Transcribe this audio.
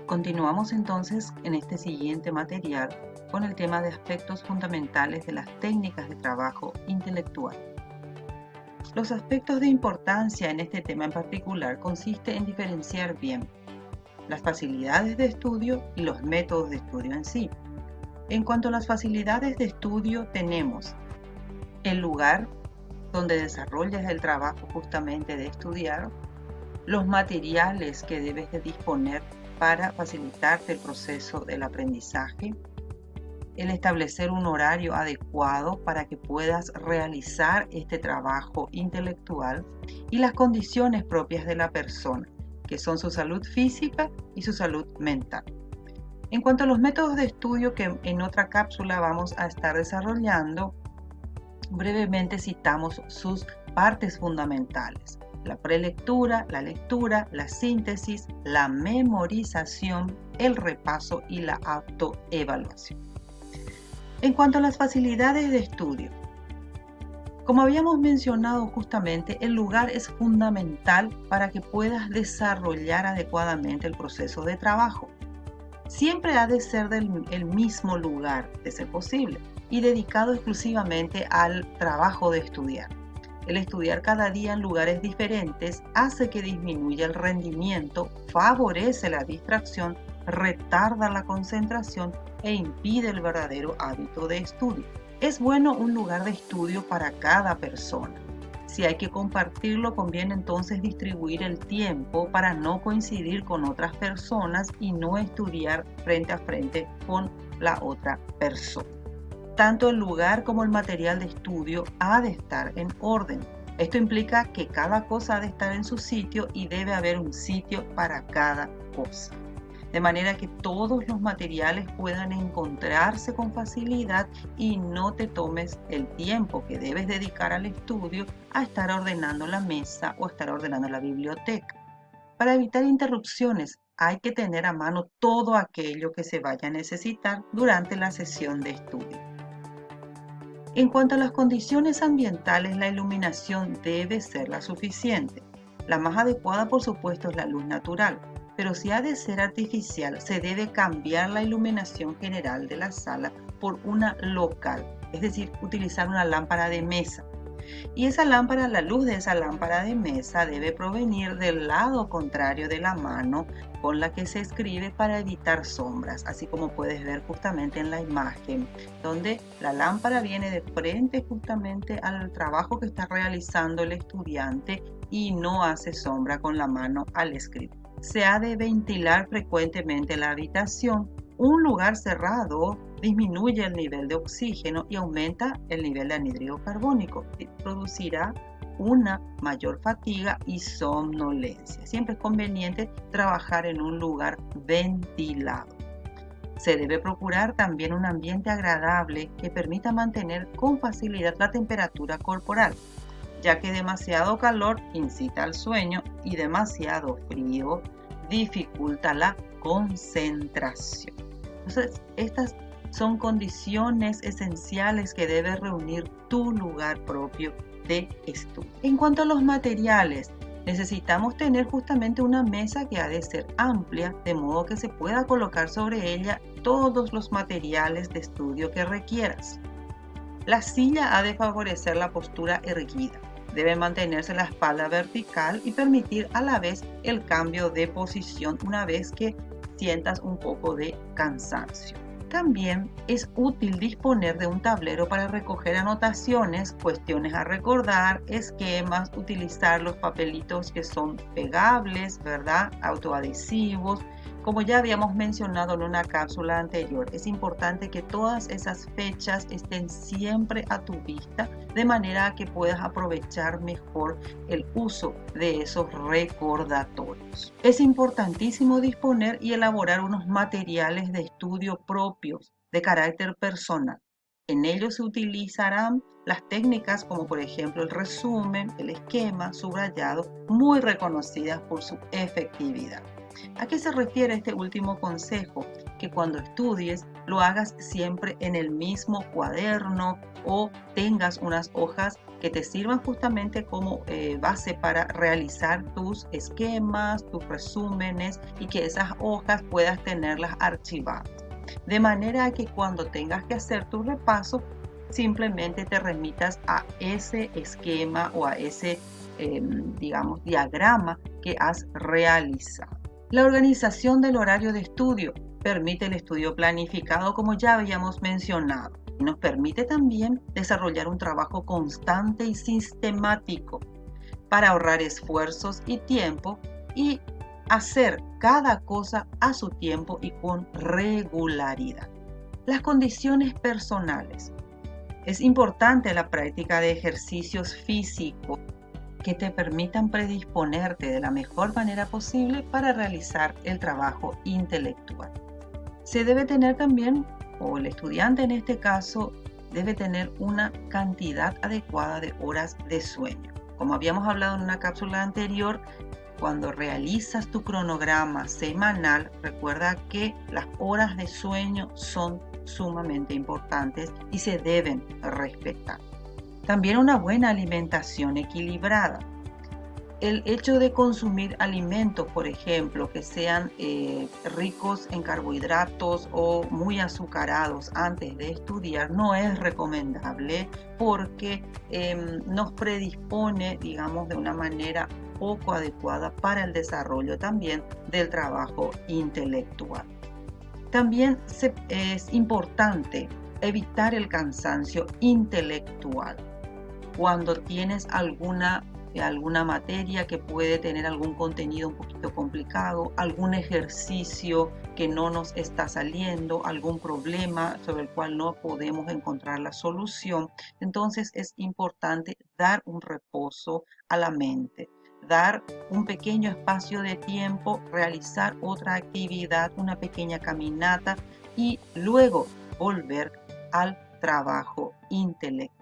Continuamos entonces en este siguiente material con el tema de aspectos fundamentales de las técnicas de trabajo intelectual. Los aspectos de importancia en este tema en particular consiste en diferenciar bien las facilidades de estudio y los métodos de estudio en sí. En cuanto a las facilidades de estudio, tenemos el lugar donde desarrollas el trabajo justamente de estudiar, los materiales que debes de disponer para facilitarte el proceso del aprendizaje, el establecer un horario adecuado para que puedas realizar este trabajo intelectual y las condiciones propias de la persona, que son su salud física y su salud mental. En cuanto a los métodos de estudio que en otra cápsula vamos a estar desarrollando, brevemente citamos sus partes fundamentales: la prelectura, la lectura, la síntesis, la memorización, el repaso y la autoevaluación. En cuanto a las facilidades de estudio, como habíamos mencionado justamente, el lugar es fundamental para que puedas desarrollar adecuadamente el proceso de trabajo. Siempre ha de ser el mismo lugar, de ser posible, y dedicado exclusivamente al trabajo de estudiar. El estudiar cada día en lugares diferentes hace que disminuya el rendimiento, favorece la distracción, retarda la concentración e impide el verdadero hábito de estudio. Es bueno un lugar de estudio para cada persona. Si hay que compartirlo, conviene entonces distribuir el tiempo para no coincidir con otras personas y no estudiar frente a frente con la otra persona. Tanto el lugar como el material de estudio ha de estar en orden. Esto implica que cada cosa ha de estar en su sitio y debe haber un sitio para cada cosa, de manera que todos los materiales puedan encontrarse con facilidad y no te tomes el tiempo que debes dedicar al estudio a estar ordenando la mesa o estar ordenando la biblioteca. Para evitar interrupciones, hay que tener a mano todo aquello que se vaya a necesitar durante la sesión de estudio. En cuanto a las condiciones ambientales, la iluminación debe ser la suficiente. La más adecuada, por supuesto, es la luz natural, pero si ha de ser artificial, se debe cambiar la iluminación general de la sala por una local, es decir, utilizar una lámpara de mesa. Y esa lámpara, la luz de esa lámpara de mesa debe provenir del lado contrario de la mano con la que se escribe para evitar sombras, así como puedes ver justamente en la imagen, donde la lámpara viene de frente justamente al trabajo que está realizando el estudiante y no hace sombra con la mano al escribir. Se ha de ventilar frecuentemente la habitación. Un lugar cerrado disminuye el nivel de oxígeno y aumenta el nivel de anhídrido carbónico, que producirá una mayor fatiga y somnolencia. Siempre es conveniente trabajar en un lugar ventilado. Se debe procurar también un ambiente agradable que permita mantener con facilidad la temperatura corporal, ya que demasiado calor incita al sueño y demasiado frío dificulta la concentración. Entonces, estas son condiciones esenciales que debe reunir tu lugar propio de estudio. En cuanto a los materiales, necesitamos tener justamente una mesa que ha de ser amplia, de modo que se pueda colocar sobre ella todos los materiales de estudio que requieras. La silla ha de favorecer la postura erguida. Debe mantenerse la espalda vertical y permitir a la vez el cambio de posición una vez que sientas un poco de cansancio. También es útil disponer de un tablero para recoger anotaciones, cuestiones a recordar, esquemas, utilizar los papelitos que son pegables, ¿verdad? Autoadhesivos. Como ya habíamos mencionado en una cápsula anterior, es importante que todas esas fechas estén siempre a tu vista, de manera que puedas aprovechar mejor el uso de esos recordatorios. Es importantísimo disponer y elaborar unos materiales de estudio propios de carácter personal. En ellos se utilizarán las técnicas como por ejemplo el resumen, el esquema, subrayado, muy reconocidas por su efectividad. ¿A qué se refiere este último consejo? Que cuando estudies lo hagas siempre en el mismo cuaderno o tengas unas hojas que te sirvan justamente como base para realizar tus esquemas, tus resúmenes y que esas hojas puedas tenerlas archivadas. De manera que cuando tengas que hacer tu repaso, simplemente te remitas a ese esquema o a ese, digamos, diagrama que has realizado. La organización del horario de estudio permite el estudio planificado, como ya habíamos mencionado. Nos permite también desarrollar un trabajo constante y sistemático para ahorrar esfuerzos y tiempo y hacer cada cosa a su tiempo y con regularidad. Las condiciones personales. Es importante la práctica de ejercicios físicos que te permitan predisponerte de la mejor manera posible para realizar el trabajo intelectual. Se debe tener también, o el estudiante en este caso, debe tener una cantidad adecuada de horas de sueño. Como habíamos hablado en una cápsula anterior, cuando realizas tu cronograma semanal, recuerda que las horas de sueño son sumamente importantes y se deben respetar. También una buena alimentación equilibrada. El hecho de consumir alimentos, por ejemplo, que sean ricos en carbohidratos o muy azucarados antes de estudiar no es recomendable porque nos predispone, digamos, de una manera poco adecuada para el desarrollo también del trabajo intelectual. También es importante evitar el cansancio intelectual. Cuando tienes alguna materia que puede tener algún contenido un poquito complicado, algún ejercicio que no nos está saliendo, algún problema sobre el cual no podemos encontrar la solución, entonces es importante dar un reposo a la mente, dar un pequeño espacio de tiempo, realizar otra actividad, una pequeña caminata y luego volver al trabajo intelectual.